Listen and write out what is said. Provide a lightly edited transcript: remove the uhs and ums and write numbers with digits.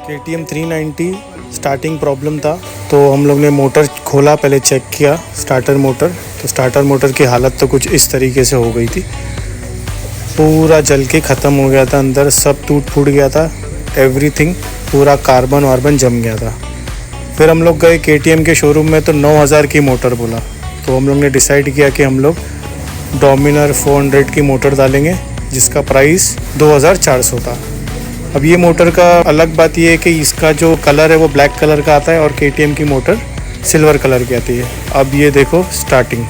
KTM 390 starting problem था, तो हम लोग ने मोटर खोला, पहले चेक किया स्टार्टर मोटर। तो स्टार्टर मोटर की हालत तो कुछ इस तरीके से हो गई थी, पूरा जल के ख़त्म हो गया था, अंदर सब टूट फूट गया था, एवरीथिंग, पूरा कार्बन वार्बन जम गया था। फिर हम लोग गए KTM के शोरूम में, तो 9000 की मोटर बोला। तो हम लोग ने डिसाइड किया कि हम लोग डोमिनर 400 की मोटर डालेंगे, जिसका प्राइस 2400 था। अब ये मोटर का अलग बात ये है कि इसका जो कलर है वो ब्लैक कलर का आता है और KTM की मोटर सिल्वर कलर की आती है। अब ये देखो स्टार्टिंग।